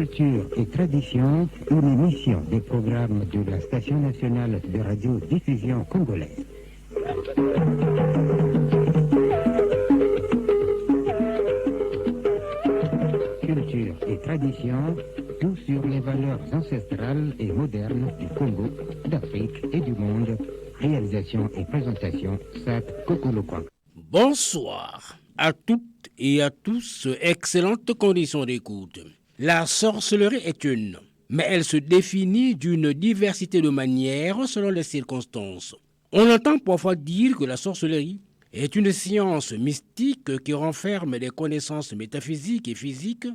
Culture et tradition, une émission des programmes de la Station nationale de radio-diffusion congolaise. Culture et tradition, tout sur les valeurs ancestrales et modernes du Congo, d'Afrique et du monde. Réalisation et présentation, Sat Kokolokwang. Bonsoir à toutes et à tous, excellentes conditions d'écoute. La sorcellerie est une, mais elle se définit d'une diversité de manières selon les circonstances. On entend parfois dire que la sorcellerie est une science mystique qui renferme des connaissances métaphysiques et physiques,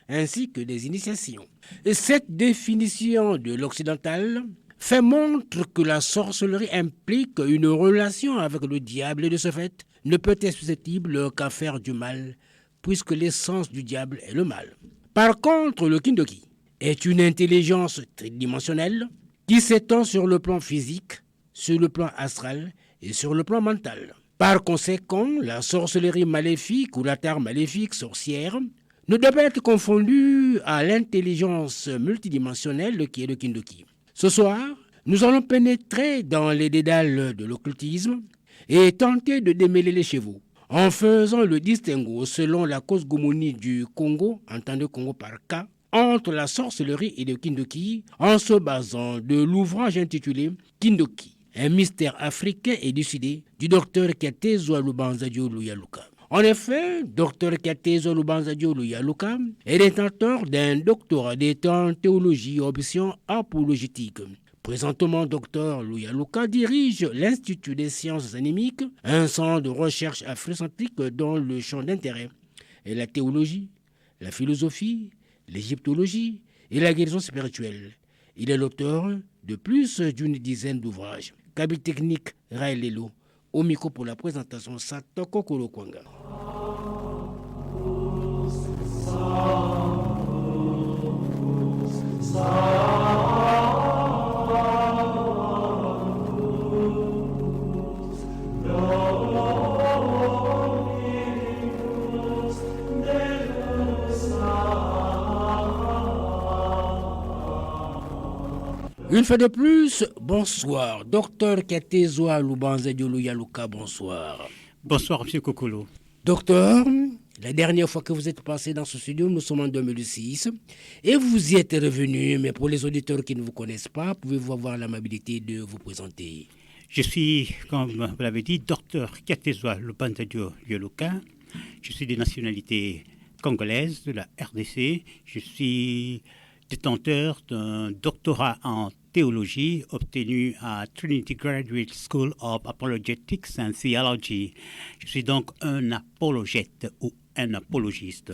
ainsi que des initiations. Et cette définition de l'occidental fait montre que la sorcellerie implique une relation avec le diable et de ce fait ne peut être susceptible qu'à faire du mal, puisque l'essence du diable est le mal. Par contre, le Kindoki est une intelligence tridimensionnelle qui s'étend sur le plan physique, sur le plan astral et sur le plan mental. Par conséquent, la sorcellerie maléfique ou l'attaque maléfique sorcière ne doit pas être confondue à l'intelligence multidimensionnelle qui est le Kindoki. Ce soir, nous allons pénétrer dans les dédales de l'occultisme et tenter de démêler les chevaux, en faisant le distinguo selon la cosmogonie du Congo, entendez Congo par K, entre la sorcellerie et le Kindoki, en se basant de l'ouvrage intitulé Kindoki, un mystère africain élucidé du docteur Katezo Lubanzadio Luyaluka. En effet, Dr Katezo Lubanzadio Luyaluka est détenteur d'un doctorat d'État en théologie option apologétique. Présentement, Dr Luyaluka dirige l'Institut des sciences animiques, un centre de recherche afrocentrique dont le champ d'intérêt est la théologie, la philosophie, l'égyptologie et la guérison spirituelle. Il est l'auteur de plus d'une dizaine d'ouvrages. Kabine technique Raelelo, au micro pour la présentation Satoko Kolokwanga. Une fois de plus, bonsoir. Docteur Katezo Lubanzadio Luyaluka, bonsoir. Bonsoir, M. Kokolo. Docteur, la dernière fois que vous êtes passé dans ce studio, nous sommes en 2006, et vous y êtes revenu, mais pour les auditeurs qui ne vous connaissent pas, pouvez-vous avoir l'amabilité de vous présenter? Je suis, comme vous l'avez dit, docteur Katezo Lubanzadio Luyaluka. Je suis de nationalité congolaise de la RDC. Je suis détenteur d'un doctorat en théologie obtenu à Trinity Graduate School of Apologetics and Theology. Je suis donc un apologète ou un apologiste.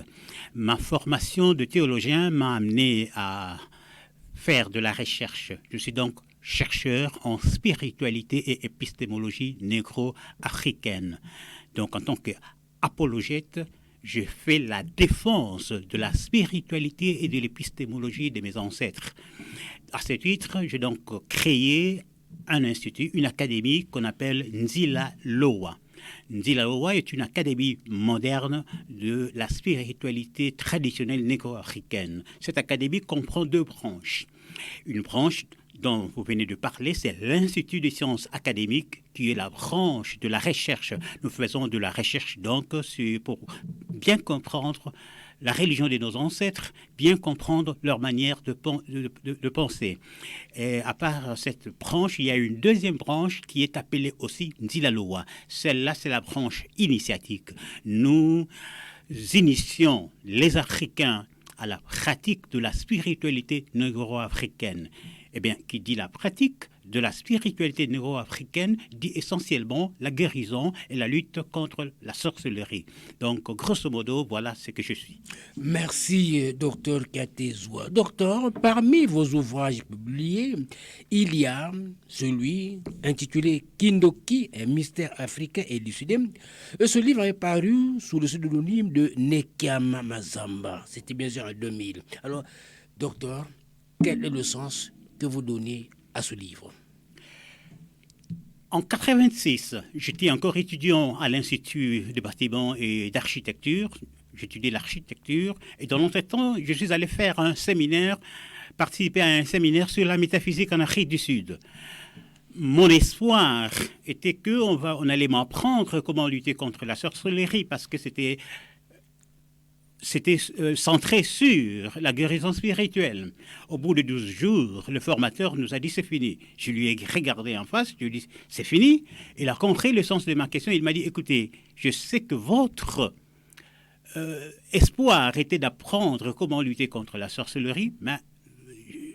Ma formation de théologien m'a amené à faire de la recherche. Je suis donc chercheur en spiritualité et épistémologie négro-africaine. Donc en tant qu'apologète, je fais la défense de la spiritualité et de l'épistémologie de mes ancêtres. À ce titre, j'ai donc créé un institut, une académie qu'on appelle Nzila Loa. Nzila Loa est une académie moderne de la spiritualité traditionnelle négro-africaine. Cette académie comprend deux branches. Une branche dont vous venez de parler, c'est l'Institut des sciences académiques, qui est la branche de la recherche. Nous faisons de la recherche donc pour bien comprendre la religion de nos ancêtres, bien comprendre leur manière de penser. Et à part cette branche, il y a une deuxième branche qui est appelée aussi Nzila Loa. Celle-là, c'est la branche initiatique. Nous initions les Africains à la pratique de la spiritualité négro-africaine. Eh bien, qui dit la pratique de la spiritualité négro-africaine dit essentiellement la guérison et la lutte contre la sorcellerie. Donc, grosso modo, voilà ce que je suis. Merci, docteur Katezo. Docteur, parmi vos ouvrages publiés, il y a celui intitulé Kindoki, un mystère africain élucidé. Ce livre est paru sous le pseudonyme de Nekiama Mazamba. C'était bien sûr en 2000. Alors, docteur, quel est le sens que vous donnez à ce livre? En 1986, j'étais encore étudiant à l'Institut de bâtiment et d'architecture. j'étudiais l'architecture, et dans l'entretemps, je suis allé faire un séminaire, participer à un séminaire sur la métaphysique en Afrique du Sud. Mon espoir était qu'on allait m'apprendre comment lutter contre la sorcellerie, parce que c'était centré sur la guérison spirituelle. Au bout de 12 jours, le formateur nous a dit c'est fini. Je lui ai regardé en face, je lui ai dit c'est fini. Il a compris le sens de ma question. Il m'a dit écoutez, je sais que votre espoir était d'apprendre comment lutter contre la sorcellerie, mais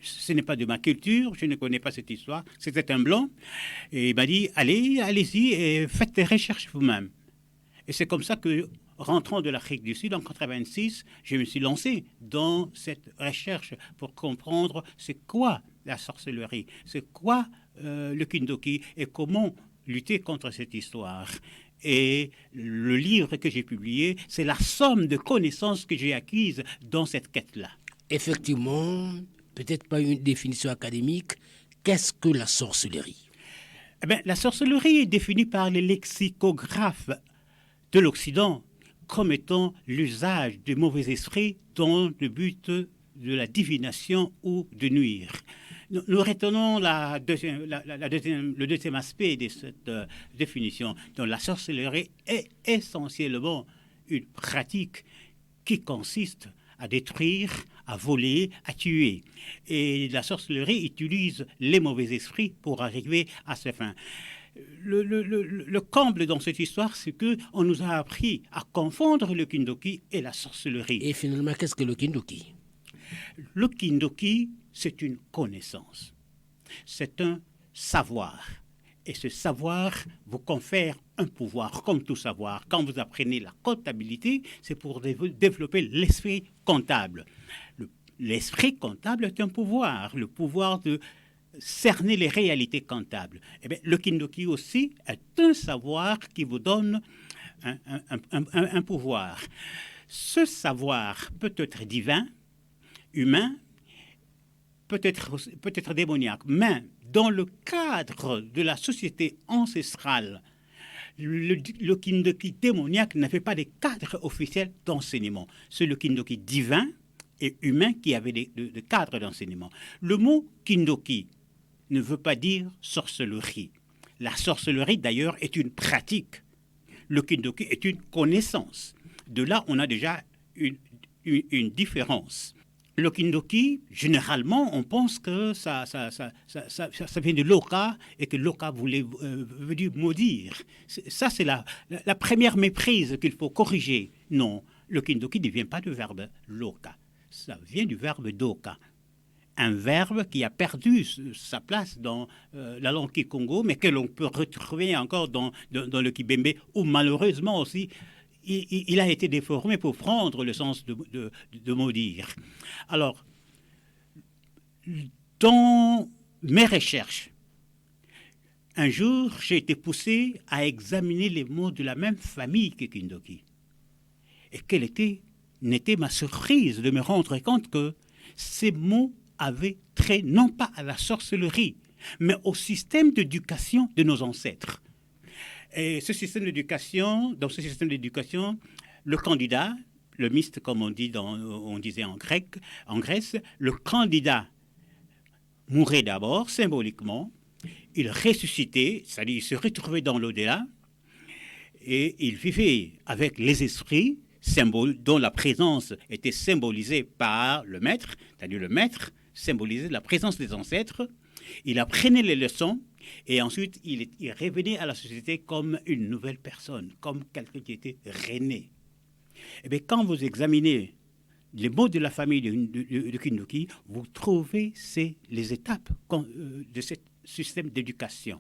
ce n'est pas de ma culture, je ne connais pas cette histoire. C'était un blanc. Et il m'a dit allez-y et faites des recherches vous-même. Et c'est comme ça que, rentrant de l'Afrique du Sud en 1986, je me suis lancé dans cette recherche pour comprendre c'est quoi la sorcellerie, c'est quoi le Kindoki et comment lutter contre cette histoire. Et le livre que j'ai publié, c'est la somme de connaissances que j'ai acquises dans cette quête-là. Effectivement, peut-être pas une définition académique. Qu'est-ce que la sorcellerie? La sorcellerie est définie par les lexicographes de l'Occident comme étant l'usage de mauvais esprits dans le but de la divination ou de nuire. Nous retenons le deuxième aspect de cette définition. Donc, la sorcellerie est essentiellement une pratique qui consiste à détruire, à voler, à tuer. Et la sorcellerie utilise les mauvais esprits pour arriver à ses fins. Le comble dans cette histoire, c'est qu'on nous a appris à confondre le Kindoki et la sorcellerie. Et finalement, qu'est-ce que le Kindoki? Le Kindoki, c'est une connaissance. C'est un savoir. Et ce savoir vous confère un pouvoir, comme tout savoir. Quand vous apprenez la comptabilité, c'est pour développer l'esprit comptable. L'esprit comptable est un pouvoir, le pouvoir de cerner les réalités comptables. Le Kindoki aussi est un savoir qui vous donne un pouvoir. Ce savoir peut être divin, humain, peut-être démoniaque, mais dans le cadre de la société ancestrale, le Kindoki démoniaque n'avait pas de cadre officiel d'enseignement. C'est le Kindoki divin et humain qui avait des cadres d'enseignement. Le mot Kindoki ne veut pas dire sorcellerie. La sorcellerie, d'ailleurs, est une pratique. Le Kindoki est une connaissance. De là, on a déjà une différence. Le Kindoki, généralement, on pense que ça vient de Loka et que Loka veut dire maudire. Ça, c'est la première méprise qu'il faut corriger. Non, le Kindoki ne vient pas du verbe Loka. Ça vient du verbe Doka. Un verbe qui a perdu sa place dans la langue kikongo, mais que l'on peut retrouver encore dans le kibembe, où malheureusement aussi, il a été déformé pour prendre le sens de maudire. Alors, dans mes recherches, un jour, j'ai été poussé à examiner les mots de la même famille que Kindoki. Et quelle n'était ma surprise de me rendre compte que ces mots avaient trait non pas à la sorcellerie, mais au système d'éducation de nos ancêtres. Et dans ce système d'éducation, le candidat, le miste comme on disait en Grèce, le candidat mourait d'abord symboliquement, il ressuscitait, c'est-à-dire il se retrouvait dans l'au-delà, et il vivait avec les esprits, dont la présence était symbolisée par le maître, c'est-à-dire le maître symbolisait la présence des ancêtres. Il apprenait les leçons et ensuite il revenait à la société comme une nouvelle personne, comme quelqu'un qui était rené. Et bien, quand vous examinez les mots de la famille de Kindoki, vous trouvez les étapes de ce système d'éducation.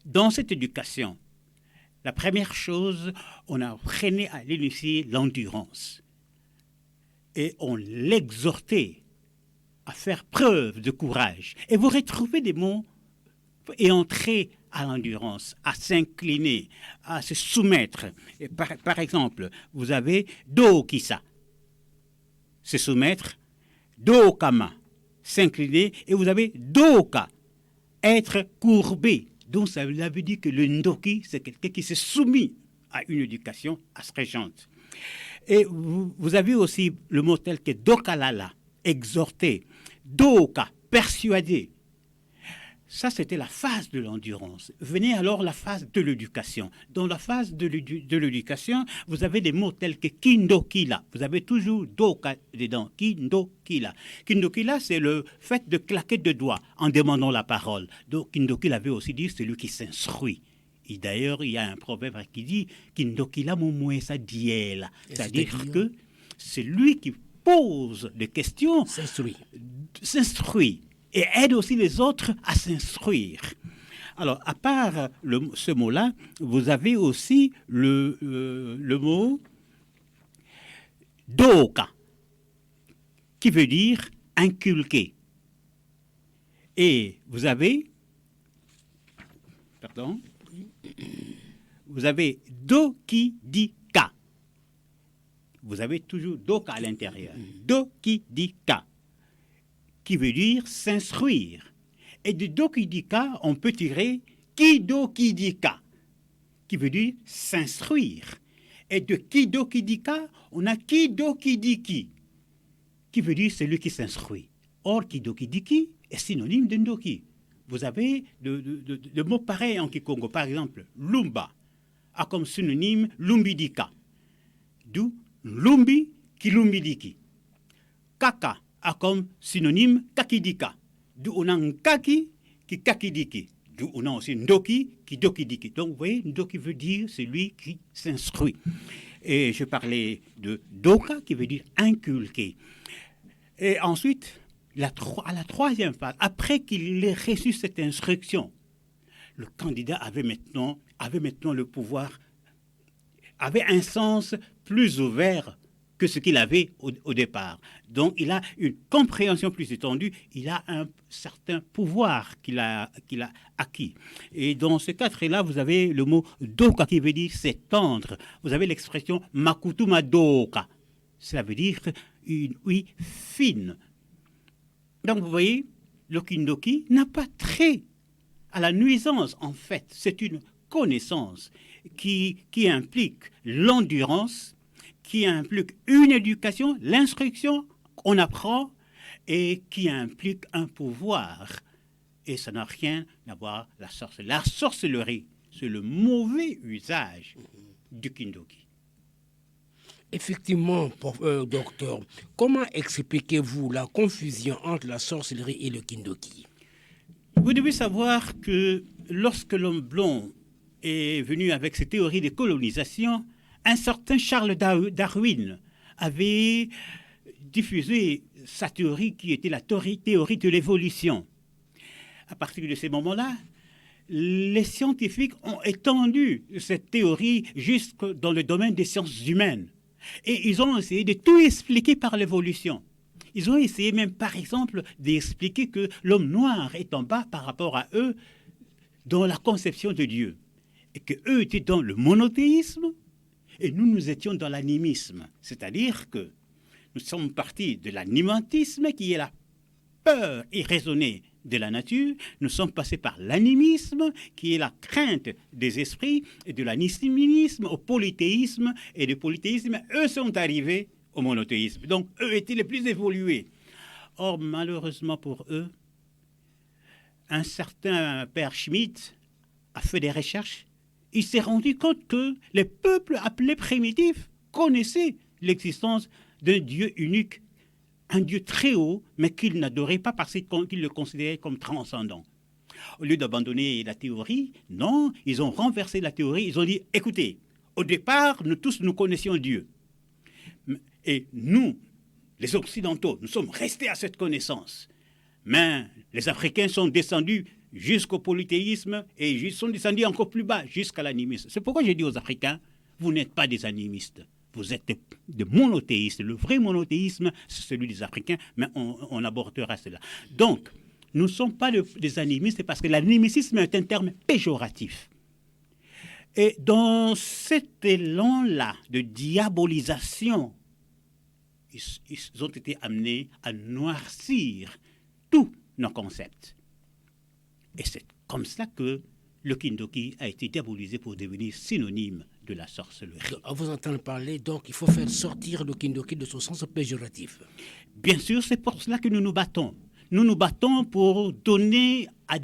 Dans cette éducation, la première chose, on apprenait à l'initier l'endurance. Et on l'exhortait à faire preuve de courage. Et vous retrouvez des mots et entrer à l'endurance, à s'incliner, à se soumettre. Et par exemple, vous avez do-kisa, se soumettre, do-kama, s'incliner, et vous avez do-ka, être courbé. Donc ça veut dire que le ndoki, c'est quelqu'un qui s'est soumis à une éducation astringente. Et vous avez aussi le mot tel que dokalala, exhorter, doka, persuader. Ça, c'était la phase de l'endurance. Venait alors la phase de l'éducation. Dans la phase de l'éducation, vous avez des mots tels que kindokila. Vous avez toujours doka dedans, kindokila. Kindokila, c'est le fait de claquer de doigts en demandant la parole. Donc, kindokila veut aussi dire celui qui s'instruit. Et d'ailleurs, il y a un proverbe qui dit kindokila mumwesa diela. C'est-à-dire que c'est lui qui pose des questions, s'instruit. Et aide aussi les autres à s'instruire. Alors, à part ce mot-là, vous avez aussi le mot doka, qui veut dire inculquer. Et vous avez dokidika. Vous avez toujours doka à l'intérieur. Dokidika, qui veut dire s'instruire. Et de dokidika, on peut tirer kidokidika, qui veut dire s'instruire. Et de kidokidika, on a kidokidiki, qui veut dire celui qui s'instruit. Or, kidokidiki est synonyme de ndoki. Vous avez de mots pareils en Kikongo. Par exemple, lumba a comme synonyme lumbidika, d'où lumbi kilumbidiki. Kaka a comme synonyme kakidika, d'où on a nkaki qui kakidiki, d'où on a aussi ndoki qui dokidiki. Donc vous voyez, ndoki veut dire celui qui s'instruit. Et je parlais de doka qui veut dire inculquer. Et ensuite, à la troisième phase, après qu'il ait reçu cette instruction, le candidat avait maintenant le pouvoir, avait un sens plus ouvert que ce qu'il avait au départ. Donc, il a une compréhension plus étendue, il a un certain pouvoir qu'il a acquis. Et dans ce cadre-là, vous avez le mot doka qui veut dire s'étendre. Vous avez l'expression makutuma doka. Cela veut dire une ouïe fine. Donc, vous voyez, le kindoki n'a pas trait à la nuisance. En fait, c'est une connaissance qui implique l'endurance, qui implique une éducation, l'instruction qu'on apprend et qui implique un pouvoir. Et ça n'a rien à voir avec la sorcellerie. La sorcellerie, c'est le mauvais usage du kindoki. Effectivement, docteur, comment expliquez-vous la confusion entre la sorcellerie et le kindoki? Vous devez savoir que lorsque l'homme blond est venu avec ses théories de colonisation, un certain Charles Darwin avait diffusé sa théorie qui était la théorie de l'évolution. À partir de ces moments-là, les scientifiques ont étendu cette théorie jusque dans le domaine des sciences humaines. Et ils ont essayé de tout expliquer par l'évolution. Ils ont essayé même, par exemple, d'expliquer que l'homme noir est en bas par rapport à eux dans la conception de Dieu. Et qu'eux étaient dans le monothéisme et nous étions dans l'animisme. C'est-à-dire que nous sommes partis de l'animantisme qui est la peur irraisonnée de la nature. Nous sommes passés par l'animisme qui est la crainte des esprits et de l'animisme au polythéisme. Et du polythéisme, eux sont arrivés au monothéisme. Donc, eux étaient les plus évolués. Or, malheureusement pour eux, un certain père Schmitt a fait des recherches. Il s'est rendu compte que les peuples appelés primitifs connaissaient l'existence d'un Dieu unique, un Dieu très haut, mais qu'ils n'adoraient pas parce qu'ils le considéraient comme transcendant. Au lieu d'abandonner la théorie, non, ils ont renversé la théorie. Ils ont dit, écoutez, au départ, nous tous, nous connaissions Dieu. Et nous, les Occidentaux, nous sommes restés à cette connaissance. Mais les Africains sont descendus jusqu'au polythéisme et ils sont descendus encore plus bas, jusqu'à l'animisme. C'est pourquoi j'ai dit aux Africains, vous n'êtes pas des animistes, vous êtes des monothéistes. Le vrai monothéisme, c'est celui des Africains, mais on abordera cela. Donc, nous ne sommes pas des animistes parce que l'animisme est un terme péjoratif. Et dans cet élan-là de diabolisation, ils ont été amenés à noircir tous nos concepts. Et c'est comme ça que le kindoki a été diabolisé pour devenir synonyme de la sorcellerie. En vous entendant parler, donc, il faut faire sortir le kindoki de son sens péjoratif. Bien sûr, c'est pour cela que nous nous battons. Nous nous battons pour donner à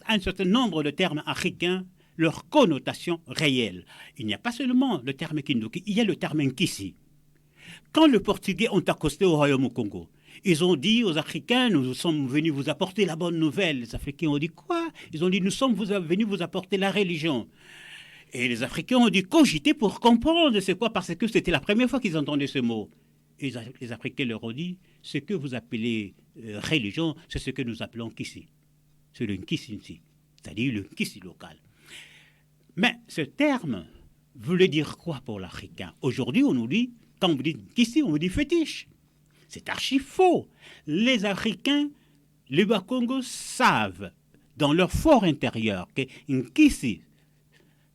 un certain nombre de termes africains leur connotation réelle. Il n'y a pas seulement le terme kindoki, il y a le terme nkisi. Quand les Portugais ont accosté au royaume au Congo, ils ont dit aux Africains, nous sommes venus vous apporter la bonne nouvelle. Les Africains ont dit quoi? Ils ont dit, nous sommes venus vous apporter la religion. Et les Africains ont dû cogiter pour comprendre c'est quoi, parce que c'était la première fois qu'ils entendaient ce mot. Et les Africains leur ont dit, ce que vous appelez religion, c'est ce que nous appelons Nkisi. C'est le Nkisi, c'est-à-dire le Nkisi local. Mais ce terme voulait dire quoi pour l'Africain? Aujourd'hui, on nous dit, quand on vous dit Nkisi, on vous dit fétiche. C'est archi faux. Les Africains, les Bakongo savent dans leur fort intérieur que Nkisi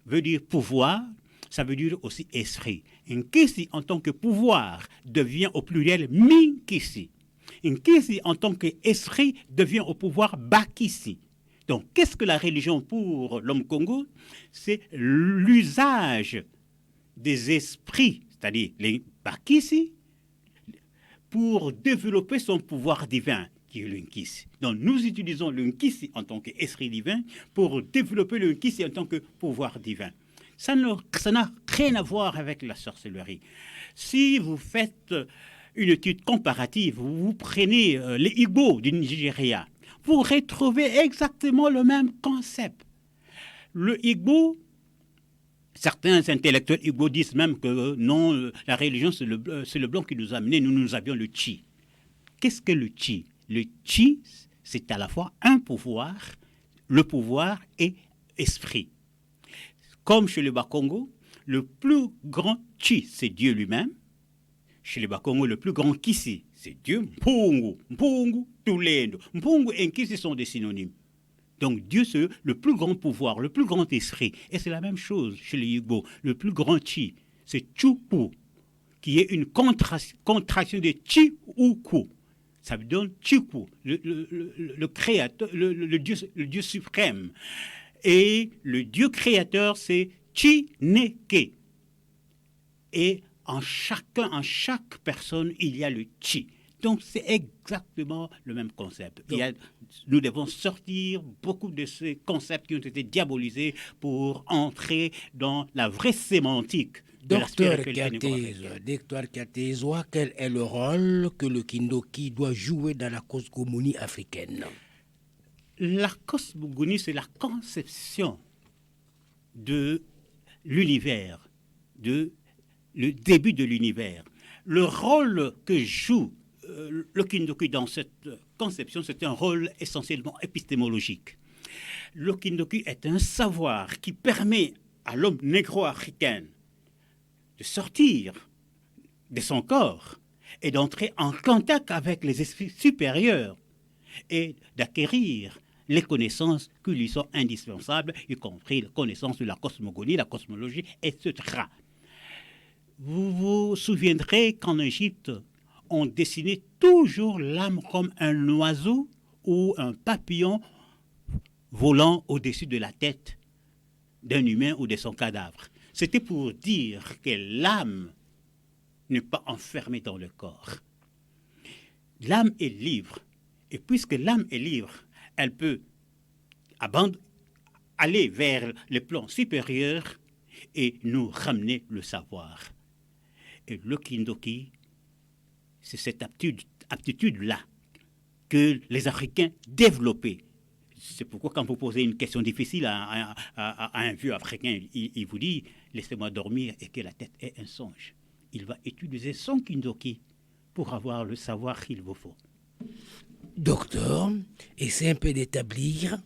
veut dire pouvoir, ça veut dire aussi esprit. Nkisi en tant que pouvoir devient au pluriel Minkisi. Nkisi en tant qu'esprit devient au pouvoir Bakisi. Donc, qu'est-ce que la religion pour l'homme Congo? C'est l'usage des esprits, c'est-à-dire les Bakisi, pour développer son pouvoir divin, qui est le Nkisi. Donc, nous utilisons le Nkisi en tant qu'esprit divin pour développer le Nkisi en tant que pouvoir divin. Ça n'a rien à voir avec la sorcellerie. Si vous faites une étude comparative, vous prenez les Igbo du Nigeria, vous retrouvez exactement le même concept. Le Igbo, certains intellectuels Igbo disent même que non, la religion, c'est le blanc qui nous a amenés, nous avions le chi. Qu'est-ce que le chi? Le chi, c'est à la fois un pouvoir, le pouvoir et esprit. Comme chez les Bakongo, le plus grand chi, c'est Dieu lui-même. Chez les Bakongo, le plus grand kisi, c'est Dieu. Mpungu, Mpungu, Tulendo. Mpungu et Nkisi sont des synonymes. Donc Dieu, c'est le plus grand pouvoir, le plus grand esprit. Et c'est la même chose chez les Igbo. Le plus grand chi, c'est Chukwu, qui est une contraction de Chi-Uku. Ça veut dire Chukwu, le créateur, le Dieu suprême. Et le Dieu créateur, c'est Chineke. Et en chaque personne, il y a le Chi. Donc, c'est exactement le même concept. Nous devons sortir beaucoup de ces concepts qui ont été diabolisés pour entrer dans la vraie sémantique de la spiritualité. Docteur Katezoa, quel est le rôle que le Kindoki doit jouer dans la cosmogonie africaine? La cosmogonie, c'est la conception de l'univers, le début de l'univers. Le rôle que joue le Kindoki dans cette conception, c'est un rôle essentiellement épistémologique. Le Kindoki est un savoir qui permet à l'homme négro-africain de sortir de son corps et d'entrer en contact avec les esprits supérieurs et d'acquérir les connaissances qui lui sont indispensables, y compris la connaissance de la cosmogonie, la cosmologie, etc. Vous vous souviendrez qu'en Égypte, on dessinait toujours l'âme comme un oiseau ou un papillon volant au-dessus de la tête d'un humain ou de son cadavre. C'était pour dire que l'âme n'est pas enfermée dans le corps. L'âme est libre. Et puisque l'âme est libre, elle peut aller vers les plans supérieurs et nous ramener le savoir. Et le Kindoki, c'est cette aptitude-là que les Africains développaient. C'est pourquoi quand vous posez une question difficile à un vieux Africain, il vous dit « laissez-moi dormir et que la tête est un songe ». Il va utiliser son Kindoki pour avoir le savoir qu'il vous faut. Docteur, essayez un peu d'établir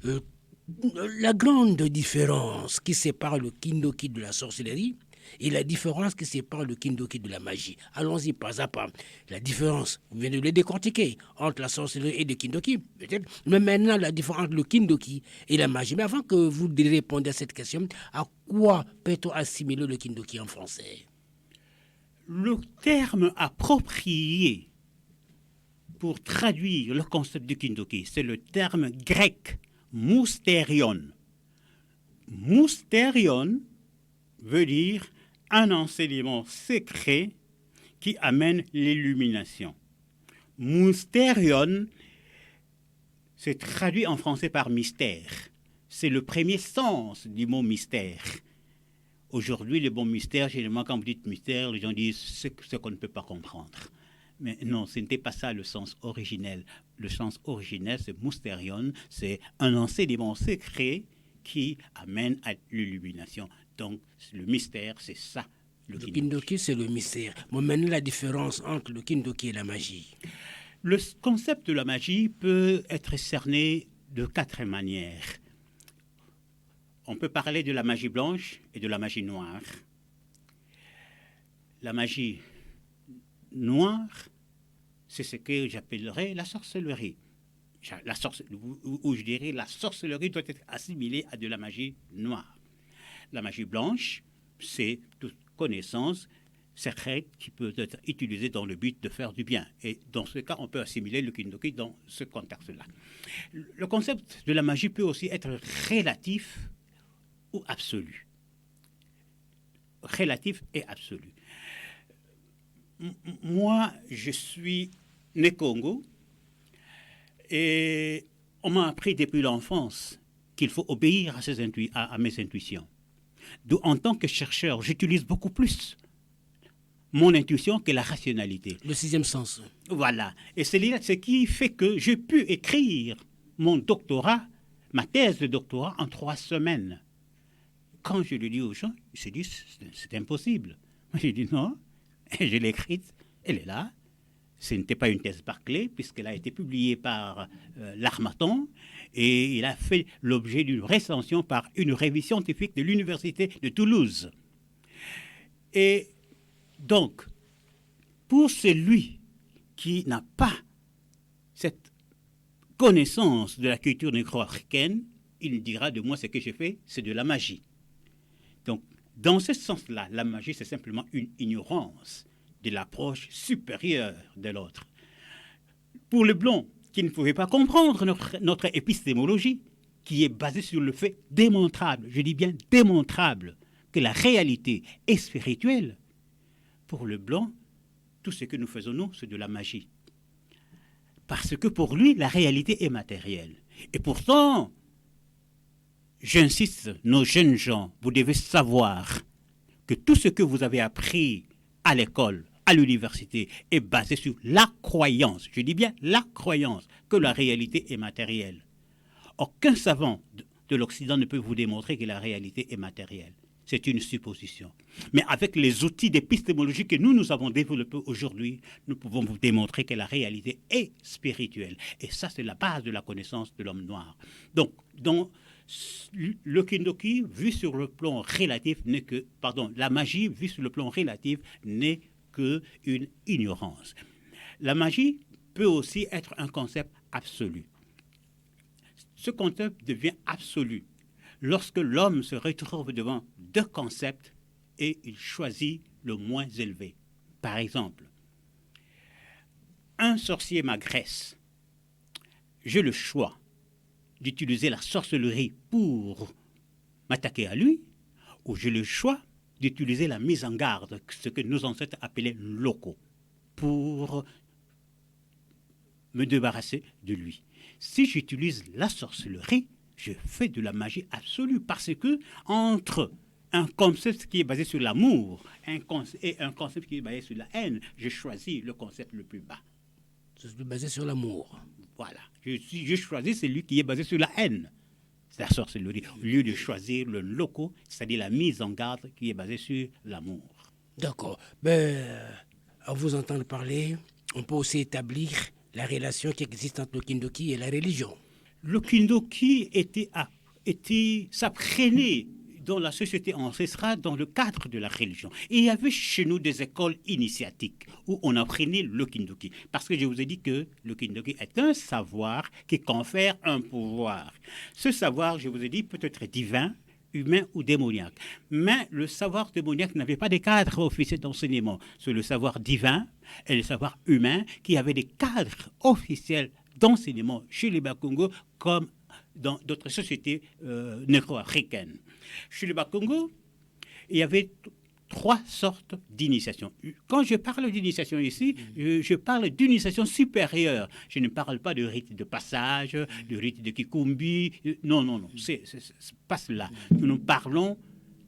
la grande différence qui sépare le Kindoki de la sorcellerie et la différence qui sépare le Kindoki de la magie. Allons-y pas à pas. La différence, vous venez de le décortiquer, entre la sorcellerie et le Kindoki, peut-être. Mais maintenant, la différence entre le Kindoki et la magie. Mais avant que vous répondiez à cette question, à quoi peut-on assimiler le Kindoki en français? Le terme approprié pour traduire le concept du Kindoki, c'est le terme grec moustérion. Moustérion veut dire un enseignement secret qui amène l'illumination. Mysterion se traduit en français par mystère. C'est le premier sens du mot mystère. Aujourd'hui, le mot mystère, généralement, quand vous dites mystère, les gens disent ce qu'on ne peut pas comprendre. Mais non, ce n'était pas ça le sens originel. Le sens originel, c'est mysterion, c'est un enseignement secret qui amène à l'illumination. Donc, le mystère, c'est ça. Le kindoki, c'est le mystère. Mais maintenant, la différence entre le kindoki et la magie. Le concept de la magie peut être cerné de 4 manières. On peut parler de la magie blanche et de la magie noire. La magie noire, c'est ce que j'appellerais la sorcellerie. Ou je dirais la sorcellerie doit être assimilée à de la magie noire. La magie blanche, c'est toute connaissance secrète qui peut être utilisée dans le but de faire du bien. Et dans ce cas, on peut assimiler le kindoki dans ce contexte-là. Le concept de la magie peut aussi être relatif ou absolu. Relatif et absolu. Moi, je suis né Congo et on m'a appris depuis l'enfance qu'il faut obéir à mes intuitions. Donc, en tant que chercheur, j'utilise beaucoup plus mon intuition que la rationalité. Le 6e sens. Voilà. Et c'est ce qui fait que j'ai pu écrire mon doctorat, ma thèse de doctorat en 3 semaines. Quand je le dis aux gens, ils se disent c'est impossible. Moi, j'ai dit non, et je l'ai écrite, elle est là. Ce n'était pas une thèse Barclay, puisqu'elle a été publiée par l'Harmattan, et il a fait l'objet d'une recension par une revue scientifique de l'Université de Toulouse. Et donc, pour celui qui n'a pas cette connaissance de la culture négro-africaine, il dira de moi ce que j'ai fait, c'est de la magie. Donc, dans ce sens-là, la magie, c'est simplement une ignorance de l'approche supérieure de l'autre. Pour le blanc, qui ne pouvait pas comprendre notre épistémologie, qui est basée sur le fait démontrable, je dis bien démontrable, que la réalité est spirituelle, pour le blanc, tout ce que nous faisons, nous, c'est de la magie. Parce que pour lui, la réalité est matérielle. Et pourtant, j'insiste, nos jeunes gens, vous devez savoir que tout ce que vous avez appris à l'école, à l'université, est basé sur la croyance, je dis bien la croyance, que la réalité est matérielle. Aucun savant de l'Occident ne peut vous démontrer que la réalité est matérielle. C'est une supposition. Mais avec les outils d'épistémologie que nous avons développés aujourd'hui, nous pouvons vous démontrer que la réalité est spirituelle. Et ça, c'est la base de la connaissance de l'homme noir. Donc, le kindoki, vu sur le plan relatif, la magie, vue sur le plan relatif, n'est qu'une ignorance. La magie peut aussi être un concept absolu. Ce concept devient absolu lorsque l'homme se retrouve devant 2 concepts et il choisit le moins élevé. Par exemple, un sorcier m'agresse. J'ai le choix d'utiliser la sorcellerie pour m'attaquer à lui, ou j'ai le choix d'utiliser la mise en garde, ce que nos ancêtres appelaient loko, pour me débarrasser de lui. Si j'utilise la sorcellerie, je fais de la magie absolue, parce que entre un concept qui est basé sur l'amour et un concept qui est basé sur la haine, je choisis le concept le plus bas. C'est basé sur l'amour. Voilà. Je choisis celui qui est basé sur la haine. C'est la sorcellerie. Au lieu de choisir le loko, c'est-à-dire la mise en garde qui est basée sur l'amour. D'accord. À vous entendre parler, on peut aussi établir la relation qui existe entre le kindoki et la religion. Le kindoki s'apprenait dans la société ancestrale dans le cadre de la religion. Et il y avait chez nous des écoles initiatiques où on apprenait le kindoki. Parce que je vous ai dit que le kindoki est un savoir qui confère un pouvoir. Ce savoir, je vous ai dit, peut être divin, humain ou démoniaque. Mais le savoir démoniaque n'avait pas de cadre officiel d'enseignement. C'est le savoir divin et le savoir humain qui avaient des cadres officiels d'enseignement chez les Bakongo comme dans d'autres sociétés négro-africaines. Chez les Bakongo, il y avait 3 sortes d'initiation. Quand je parle d'initiation ici, je parle d'initiation supérieure. Je ne parle pas de rite de passage, de rite de Kikumbi. Non. C'est pas cela. Nous parlons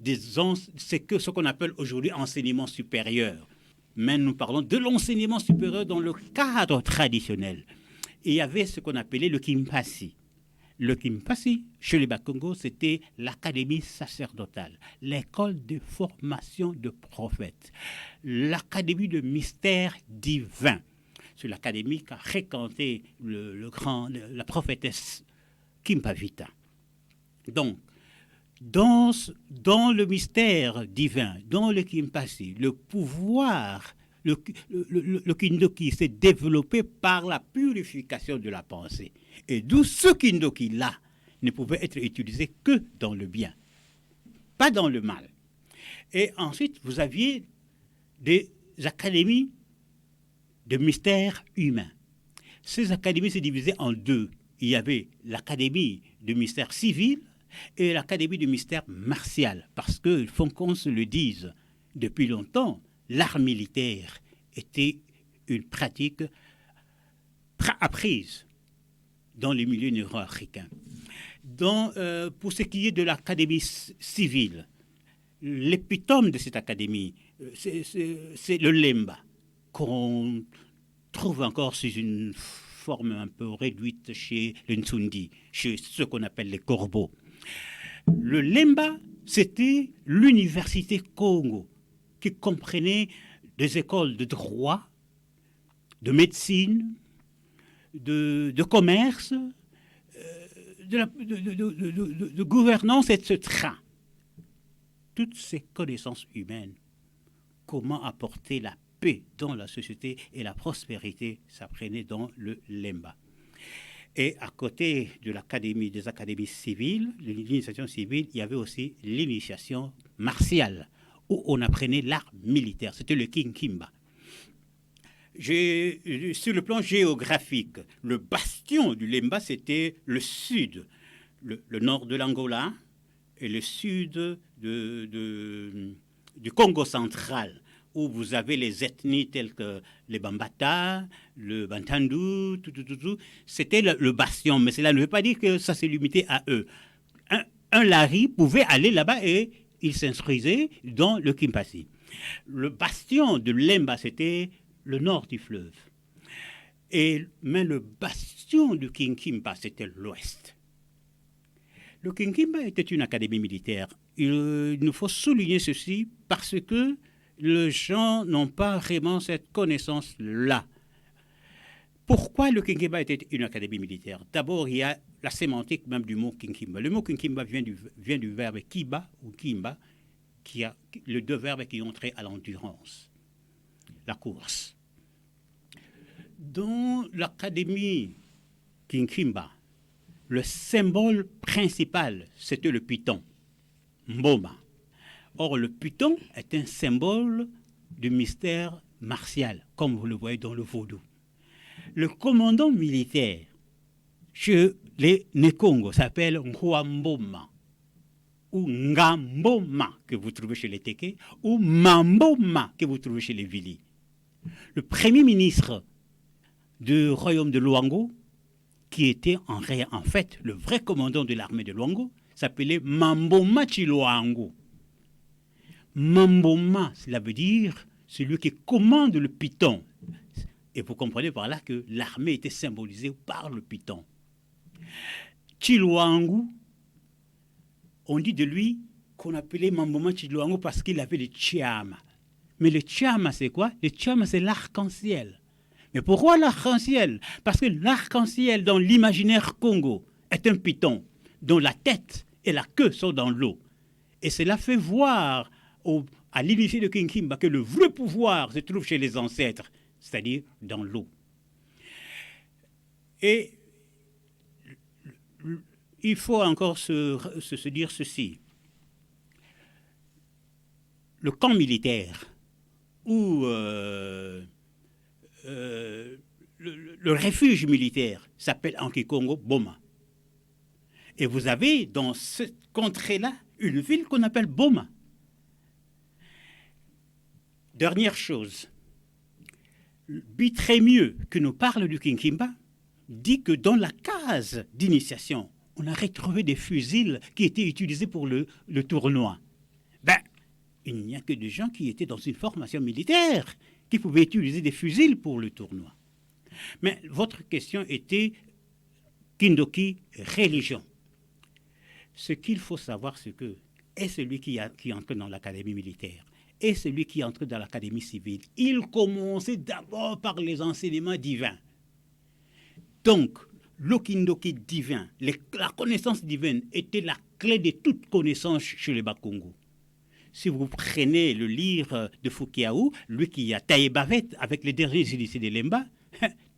ce qu'on appelle aujourd'hui enseignement supérieur. Mais nous parlons de l'enseignement supérieur dans le cadre traditionnel. Et il y avait ce qu'on appelait le Kimpasi. Le Kimpasi, chez les Bakongo, c'était l'académie sacerdotale, l'école de formation de prophètes, l'académie de mystère divin. C'est l'académie qu'a fréquenté la prophétesse Kimpavita. Donc, dans le mystère divin, dans le Kimpasi, le pouvoir, le Kindoki s'est développé par la purification de la pensée. Et d'où ce Kindoki-là ne pouvait être utilisé que dans le bien, pas dans le mal. Et ensuite, vous aviez des académies de mystère humain. Ces académies se divisaient en 2. Il y avait l'académie de mystère civil et l'académie de mystère martial. Parce qu'il faut qu'on se le dise, depuis longtemps, l'art militaire était une pratique apprise dans les milieux nord-africains. Pour ce qui est de l'académie civile, l'épitome de cette académie, c'est le lemba, qu'on trouve encore sous une forme un peu réduite chez les Ntsundi, chez ceux qu'on appelle les corbeaux. Le lemba, c'était l'université Congo, qui comprenait des écoles de droit, de médecine, de commerce, de gouvernance, etc. Toutes ces connaissances humaines, comment apporter la paix dans la société et la prospérité, s'apprenait dans le lemba. Et à côté de des académies civiles, l'initiation civile, il y avait aussi l'initiation martiale, où on apprenait l'art militaire. C'était le Kinkimba. Sur le plan géographique, le bastion du Lemba, c'était le sud, le nord de l'Angola et le sud du Congo central, où vous avez les ethnies telles que les Bambata, le Bantandu, tout. C'était le bastion, mais cela ne veut pas dire que ça s'est limité à eux. Un Lari pouvait aller là-bas et il s'instruisait dans le Kimpasi. Le bastion de Lemba, c'était le nord du fleuve. Mais le bastion du Kinkimba, c'était l'ouest. Le Kinkimba était une académie militaire. Il nous faut souligner ceci parce que les gens n'ont pas vraiment cette connaissance-là. Pourquoi le Kinkimba était une académie militaire? D'abord, il y a la sémantique même du mot Kinkimba. Le mot Kinkimba vient du verbe kiba ou kimba, qui a les 2 verbes qui ont trait à l'endurance, la course. Dans l'académie Kinkimba, le symbole principal, c'était le python, Mboma. Or, le python est un symbole du mystère martial, comme vous le voyez dans le vaudou. Le commandant militaire chez les Nkongo s'appelle Nwamboma, ou Ngamboma, que vous trouvez chez les Teke, ou Mamboma, que vous trouvez chez les Vili. Le premier ministre du royaume de Luango, qui était en fait le vrai commandant de l'armée de Luango, s'appelait Mamboma Chiluango. Mamboma, cela veut dire celui qui commande le python. Et vous comprenez par là que l'armée était symbolisée par le python. Chiluango, on dit de lui qu'on appelait Mamboma Chiluango parce qu'il avait le Chiama. Mais le Chiama, c'est quoi? Le Chiama, c'est l'arc-en-ciel. Mais pourquoi l'arc-en-ciel? Parce que l'arc-en-ciel dans l'imaginaire Congo est un python dont la tête et la queue sont dans l'eau. Et cela fait voir à l'initié de Kinkimba que le vrai pouvoir se trouve chez les ancêtres, c'est-à-dire dans l'eau. Et il faut encore se dire ceci. Le camp militaire ou le refuge militaire s'appelle en Kikongo Boma. Et vous avez dans cette contrée-là une ville qu'on appelle Boma. Dernière chose, Bitrémieux, qui nous parle du Kinkimba, dit que dans la case d'initiation, on a retrouvé des fusils qui étaient utilisés pour le tournoi. Ben, il n'y a que des gens qui étaient dans une formation militaire qui pouvaient utiliser des fusils pour le tournoi. Mais votre question était Kindoki, religion. Ce qu'il faut savoir, c'est que est celui qui entre dans l'académie militaire et celui qui entre dans l'académie civile, il commençait d'abord par les enseignements divins. Donc, le Kindoki divin, la connaissance divine était la clé de toute connaissance chez les Bakongo. Si vous prenez le livre de Foukiaou, lui qui a taillé bavette avec les derniers initiés de Lemba,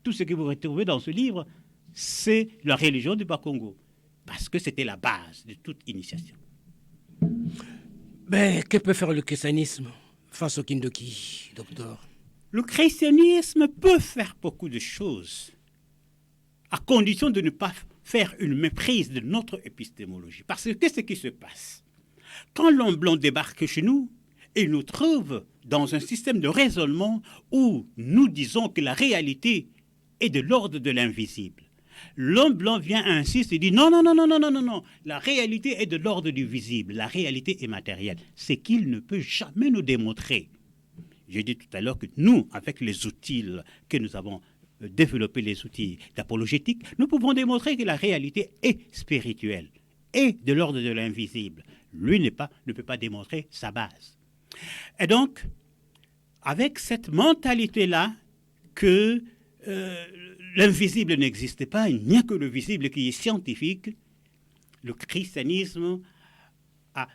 tout ce que vous retrouvez dans ce livre, c'est la religion du Bakongo. Parce que c'était la base de toute initiation. Mais que peut faire le christianisme face au Kindoki, docteur? Le christianisme peut faire beaucoup de choses, à condition de ne pas faire une méprise de notre épistémologie. Parce que qu'est-ce qui se passe? Quand l'homme blanc débarque chez nous, il nous trouve dans un système de raisonnement où nous disons que la réalité est de l'ordre de l'invisible. L'homme blanc vient insiste et dit non, la réalité est de l'ordre du visible, la réalité est matérielle. C'est qu'il ne peut jamais nous démontrer. J'ai dit tout à l'heure que nous, avec les outils que nous avons développés, les outils d'apologétique, nous pouvons démontrer que la réalité est spirituelle, est de l'ordre de l'invisible. Lui ne peut pas démontrer sa base. Et donc, avec cette mentalité-là que l'invisible n'existe pas, il n'y a que le visible qui est scientifique, le christianisme a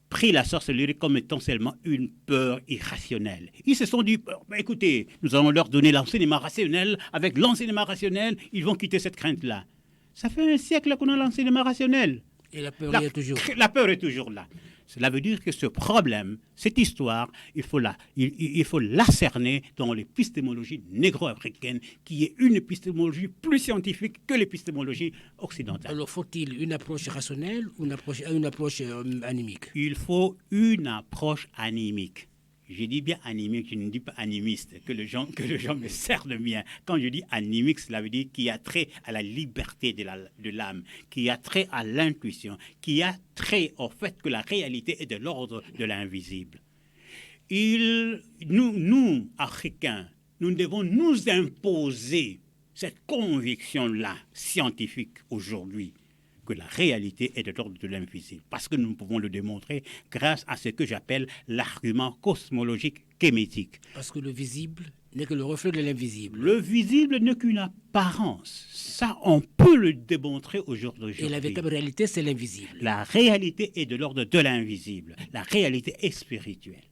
pris la sorcellerie comme étant seulement une peur irrationnelle. Ils se sont dit, écoutez, nous allons leur donner l'enseignement rationnel, avec l'enseignement rationnel, ils vont quitter cette crainte-là. Ça fait un siècle qu'on a l'enseignement rationnel. Et la peur est toujours. La peur est toujours là. Cela veut dire que ce problème, cette histoire, il faut la cerner dans l'épistémologie négro-africaine, qui est une épistémologie plus scientifique que l'épistémologie occidentale. Alors, faut-il une approche rationnelle ou une approche animique? Il faut une approche animique. Je dis bien animique, je ne dis pas animiste, que les gens me servent bien. Quand je dis animique, cela veut dire qui a trait à la liberté de l'âme, qui a trait à l'intuition, qui a trait au fait que la réalité est de l'ordre de l'invisible. Nous, Africains, nous devons nous imposer cette conviction-là, scientifique, aujourd'hui, que la réalité est de l'ordre de l'invisible. Parce que nous pouvons le démontrer grâce à ce que j'appelle l'argument cosmologique kémétique. Parce que le visible n'est que le reflet de l'invisible. Le visible n'est qu'une apparence. Ça, on peut le démontrer aujourd'hui. Et la véritable réalité, c'est l'invisible. La réalité est de l'ordre de l'invisible. La réalité est spirituelle.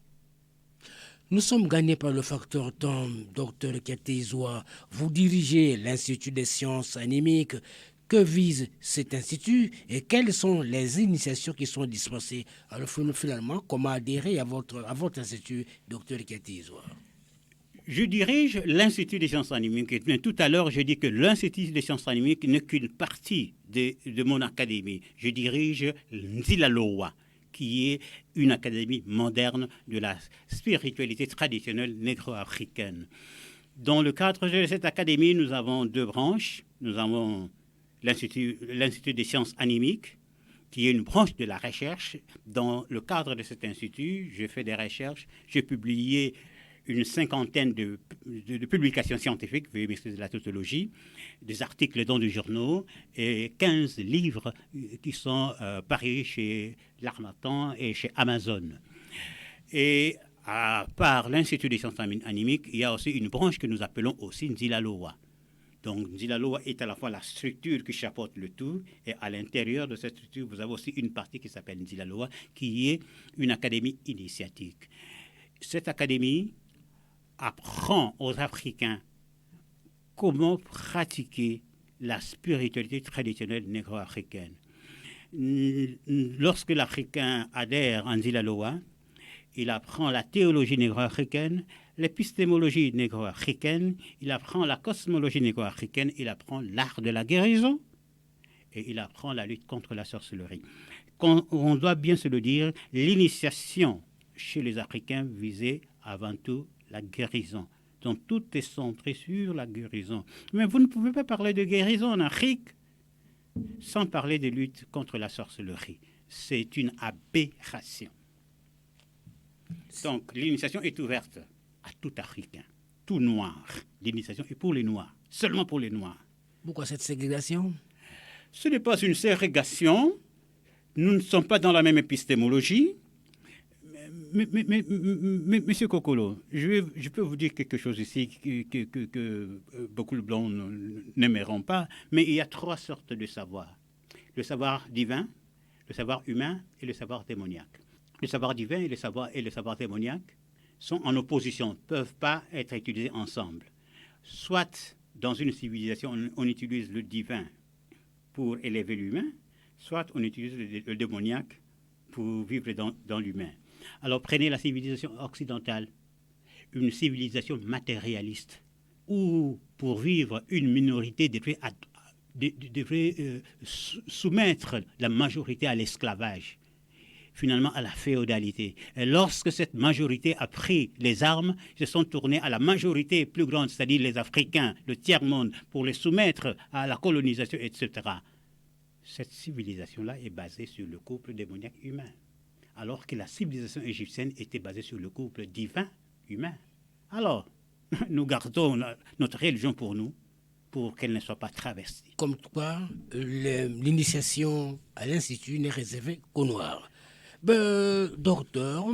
Nous sommes gagnés par le facteur temps, docteur Katezoa. Vous dirigez l'Institut des sciences animiques. Que vise cet institut et quelles sont les initiations qui sont dispensées? Alors finalement, comment adhérer à votre institut, docteur Katezoa? Je dirige l'Institut des sciences animiques. Tout à l'heure, j'ai dit que l'Institut des sciences animiques n'est qu'une partie de mon académie. Je dirige Nzilaloa, qui est une académie moderne de la spiritualité traditionnelle négro-africaine. Dans le cadre de cette académie, nous avons deux branches. Nous avons l'Institut des sciences animiques, qui est une branche de la recherche. Dans le cadre de cet institut, je fais des recherches. J'ai publié une cinquantaine de publications scientifiques, veuillez m'excuser de la tautologie, des articles dans des journaux et 15 livres qui sont parus chez l'Harmattan et chez Amazon. Et à part l'Institut des sciences animiques, il y a aussi une branche que nous appelons aussi Nzilaloa. Donc, Nzilaloa est à la fois la structure qui chapeaute le tout, et à l'intérieur de cette structure, vous avez aussi une partie qui s'appelle Nzilaloa, qui est une académie initiatique. Cette académie apprend aux Africains comment pratiquer la spiritualité traditionnelle négro-africaine. Lorsque l'Africain adhère à Nzilaloa, il apprend la théologie négro-africaine, l'épistémologie négro-africaine, il apprend la cosmologie négro-africaine, il apprend l'art de la guérison et il apprend la lutte contre la sorcellerie. On doit bien se le dire, l'initiation chez les Africains visait avant tout la guérison. Donc tout est centré sur la guérison. Mais vous ne pouvez pas parler de guérison en Afrique sans parler de lutte contre la sorcellerie. C'est une aberration. Donc l'initiation est ouverte à tout Africain, tout Noir. L'initiation est pour les Noirs, seulement pour les Noirs. Pourquoi cette ségrégation? Ce n'est pas une ségrégation. Nous ne sommes pas dans la même épistémologie. Mais Monsieur Kokolo, je peux vous dire quelque chose ici que beaucoup de Blancs n'aimeront pas, mais il y a 3 sortes de savoir. Le savoir divin, le savoir humain et le savoir démoniaque. Le savoir divin et le savoir démoniaque sont en opposition, ne peuvent pas être utilisés ensemble. Soit dans une civilisation, on utilise le divin pour élever l'humain, soit on utilise le démoniaque pour vivre dans l'humain. Alors prenez la civilisation occidentale, une civilisation matérialiste, où pour vivre une minorité devrait soumettre la majorité à l'esclavage, finalement à la féodalité. Et lorsque cette majorité a pris les armes, ils se sont tournés à la majorité plus grande, c'est-à-dire les Africains, le tiers-monde, pour les soumettre à la colonisation, etc. Cette civilisation-là est basée sur le couple démoniaque-humain, alors que la civilisation égyptienne était basée sur le couple divin-humain. Alors, nous gardons notre religion pour nous, pour qu'elle ne soit pas traversée. Comme quoi, l'initiation à l'Institut n'est réservée qu'aux Noirs. Docteur,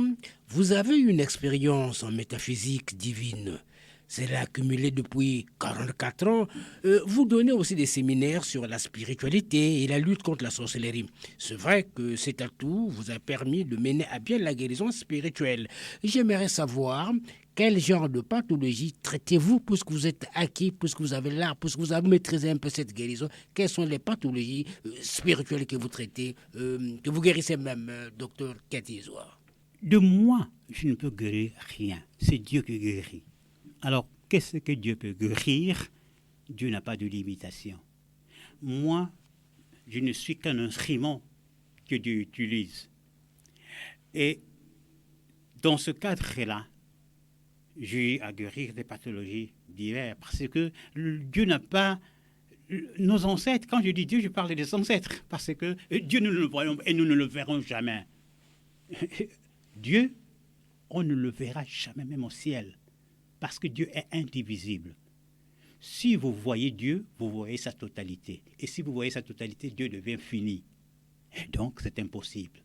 vous avez une expérience en métaphysique divine. C'est là accumulé depuis 44 ans. Vous donnez aussi des séminaires sur la spiritualité et la lutte contre la sorcellerie. C'est vrai que cet atout vous a permis de mener à bien la guérison spirituelle. J'aimerais savoir quel genre de pathologie traitez-vous puisque vous êtes acquis, puisque vous avez l'art, puisque vous avez maîtrisé un peu cette guérison. Quelles sont les pathologies spirituelles que vous traitez, que vous guérissez même, docteur Katizoa? De moi, je ne peux guérir rien. C'est Dieu qui guérit. Alors, qu'est-ce que Dieu peut guérir? Dieu n'a pas de limitation. Moi, je ne suis qu'un instrument que Dieu utilise. Et dans ce cadre-là, j'ai eu à guérir des pathologies diverses parce que Dieu n'a pas... Nos ancêtres, quand je dis Dieu, je parle des ancêtres parce que Dieu, nous ne le voyons et nous ne le verrons jamais. Dieu, on ne le verra jamais, même au ciel. Parce que Dieu est indivisible. Si vous voyez Dieu, vous voyez sa totalité. Et si vous voyez sa totalité, Dieu devient fini. Et donc, c'est impossible.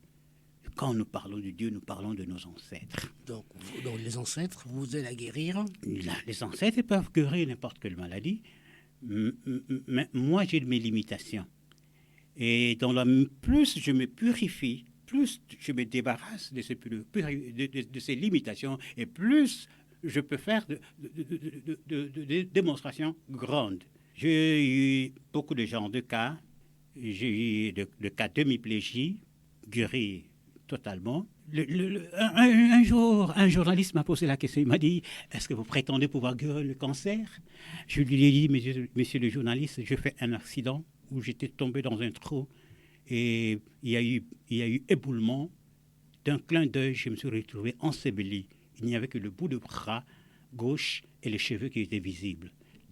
Quand nous parlons de Dieu, nous parlons de nos ancêtres. Donc les ancêtres, vous aident à guérir? Les ancêtres peuvent guérir n'importe quelle maladie. Mais moi, j'ai mes limitations. Et plus je me purifie, plus je me débarrasse de ces limitations, et plus je peux faire de démonstrations grandes. J'ai eu beaucoup de genres de cas. J'ai eu le cas d'hémiplégie, guéri totalement. Un jour, un journaliste m'a posé la question, il m'a dit « Est-ce que vous prétendez pouvoir guérir le cancer ?» Je lui ai dit « Monsieur le journaliste, je fais un accident où j'étais tombé dans un trou et il y a eu éboulement. D'un clin d'œil, je me suis retrouvé enseveli. Il n'y avait que le bout de bras gauche et les cheveux qui étaient visibles.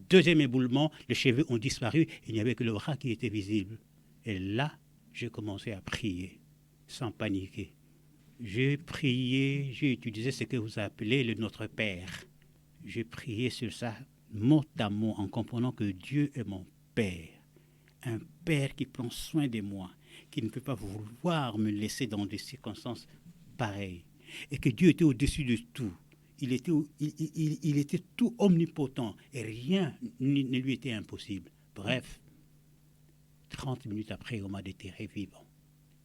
Deuxième éboulement, les cheveux ont disparu, il n'y avait que le bras qui était visible. Et là, j'ai commencé à prier, sans paniquer. J'ai prié, j'ai utilisé ce que vous appelez le Notre Père. J'ai prié sur ça, mot à mot, en comprenant que Dieu est mon Père. Un Père qui prend soin de moi, qui ne peut pas vouloir me laisser dans des circonstances pareilles. Et que Dieu était au-dessus de tout. Il était tout omnipotent et rien ne lui était impossible. Bref, 30 minutes après, on m'a déterré vivant.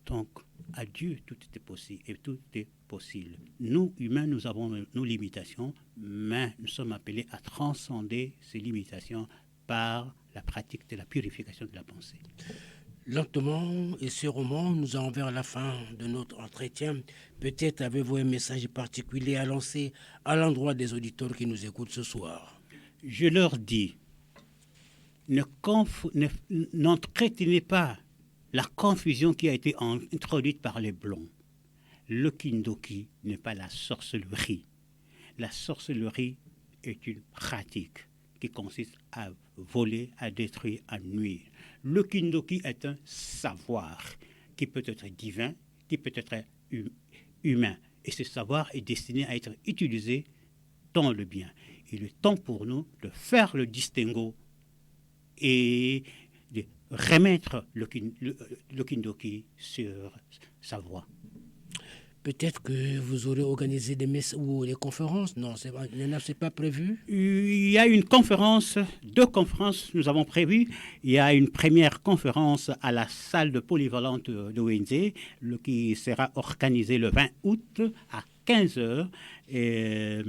Donc, à Dieu, tout était possible et tout est possible. Nous, humains, nous avons nos limitations, mais nous sommes appelés à transcender ces limitations par la pratique de la purification de la pensée. Lentement et sûrement, nous allons vers la fin de notre entretien. Peut-être avez-vous un message particulier à lancer à l'endroit des auditeurs qui nous écoutent ce soir. Je leur dis, n'entretenez pas la confusion qui a été introduite par les Blancs. Le Kindoki n'est pas la sorcellerie. La sorcellerie est une pratique qui consiste à voler, à détruire, à nuire. Le kindoki est un savoir qui peut être divin, qui peut être humain. Et ce savoir est destiné à être utilisé dans le bien. Il est temps pour nous de faire le distinguo et de remettre le kindoki sur sa voie. Peut-être que vous aurez organisé des messes ou des conférences. Non, c'est pas prévu. Il y a deux conférences nous avons prévues. Il y a une première conférence à la salle de polyvalente de Wenze, qui sera organisée le 20 août à 15h. Et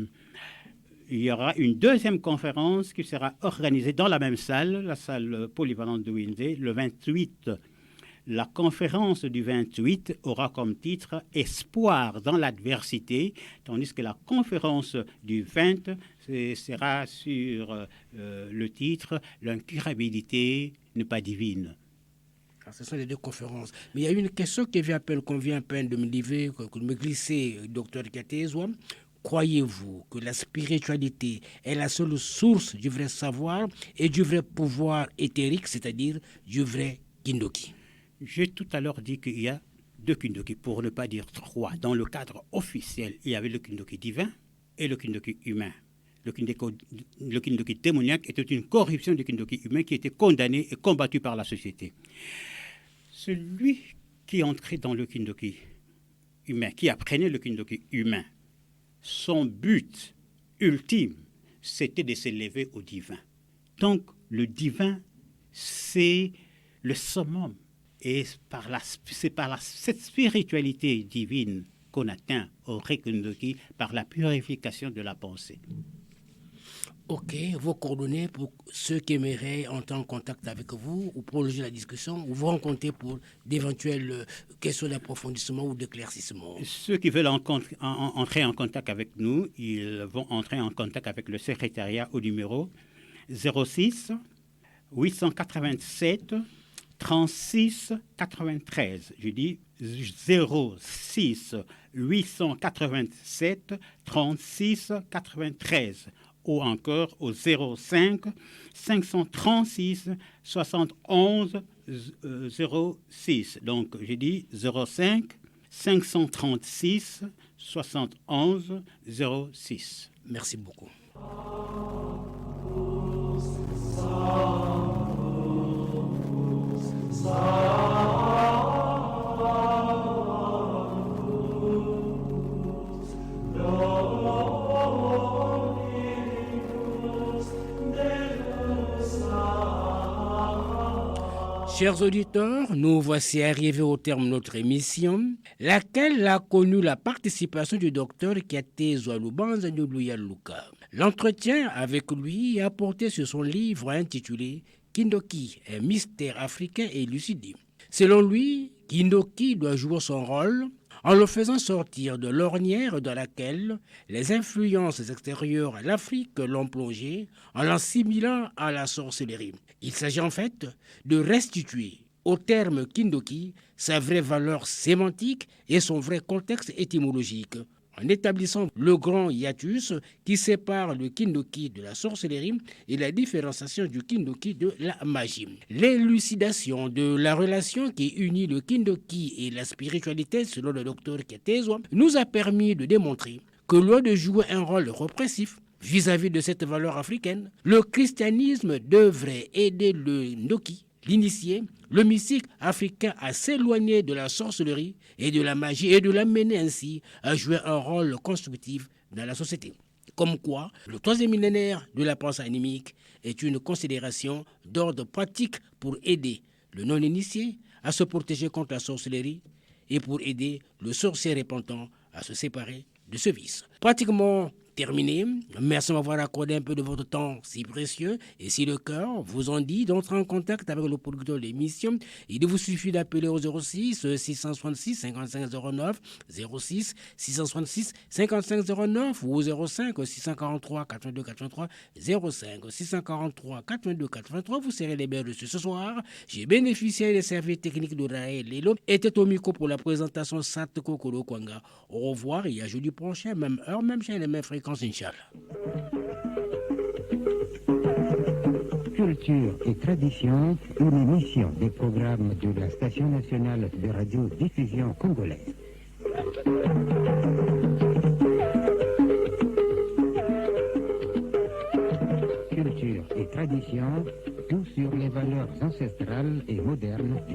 il y aura une deuxième conférence qui sera organisée dans la même salle, la salle polyvalente de Wenze, le 28. La conférence du 28 aura comme titre « Espoir dans l'adversité », tandis que la conférence du 20 sera sur le titre « L'incurabilité n'est pas divine ». Alors, ce sont les deux conférences. Mais il y a une question qu'on vient à peine de me livrer, de me glisser, docteur Katezwa. Croyez-vous que la spiritualité est la seule source du vrai savoir et du vrai pouvoir éthérique, c'est-à-dire du vrai kindoki? J'ai tout à l'heure dit qu'il y a deux kindoki, pour ne pas dire trois. Dans le cadre officiel, il y avait le kindoki divin et le kindoki humain. Le kindoki démoniaque était une corruption du kindoki humain qui était condamné et combattu par la société. Celui qui entrait dans le kindoki humain, qui apprenait le kindoki humain, son but ultime, c'était de s'élever au divin. Donc, le divin, c'est le summum. Et c'est par cette spiritualité divine qu'on atteint au Rekindoki par la purification de la pensée. Ok, vos coordonnées pour ceux qui aimeraient entrer en contact avec vous ou prolonger la discussion ou vous rencontrer pour d'éventuelles questions d'approfondissement ou d'éclaircissement. Ceux qui veulent entrer en contact avec nous, ils vont entrer en contact avec le secrétariat au numéro 06 887 36 93. Je dis 06 887 36 93. Ou encore au 05 536 71 06. Donc, j'ai dit 05 536 71 06. Merci beaucoup. Chers auditeurs, nous voici arrivés au terme de notre émission, laquelle a connu la participation du docteur Katezwa Lubanza Nduluya Luka. L'entretien avec lui a porté sur son livre intitulé Kindoki, un mystère africain élucidé. Selon lui, Kindoki doit jouer son rôle en le faisant sortir de l'ornière dans laquelle les influences extérieures à l'Afrique l'ont plongé en l'assimilant à la sorcellerie. Il s'agit en fait de restituer au terme Kindoki sa vraie valeur sémantique et son vrai contexte étymologique, en établissant le grand hiatus qui sépare le Kindoki de la sorcellerie et la différenciation du Kindoki de la magie. L'élucidation de la relation qui unit le Kindoki et la spiritualité, selon le docteur Katezwa, nous a permis de démontrer que loin de jouer un rôle répressif vis-à-vis de cette valeur africaine, le christianisme devrait aider le Ndoki, l'initié, le mystique africain à s'éloigner de la sorcellerie et de la magie et de l'amener ainsi à jouer un rôle constructif dans la société. Comme quoi, le troisième millénaire de la pensée animique est une considération d'ordre pratique pour aider le non-initié à se protéger contre la sorcellerie et pour aider le sorcier repentant à se séparer de ce vice. Pratiquement terminé. Merci de m'avoir accordé un peu de votre temps si précieux. Et si le cœur vous en dit d'entrer en contact avec le producteur de l'émission, il vous suffit d'appeler au 06 666 55 09, 06 666 55 09 ou au 05 643 82 83, 05 643 82 83. Vous serez les bienvenus ce soir. J'ai bénéficié des services techniques de Raël Lelo. Était au micro pour la présentation Sat Kokolo Kwanga. Au revoir et à jeudi prochain, même heure, même chaîne, même fréquence. fréquence, Inch'Allah. Culture et tradition, une émission des programmes de la Station nationale de radiodiffusion congolaise. Culture et tradition, tout sur les valeurs ancestrales et modernes du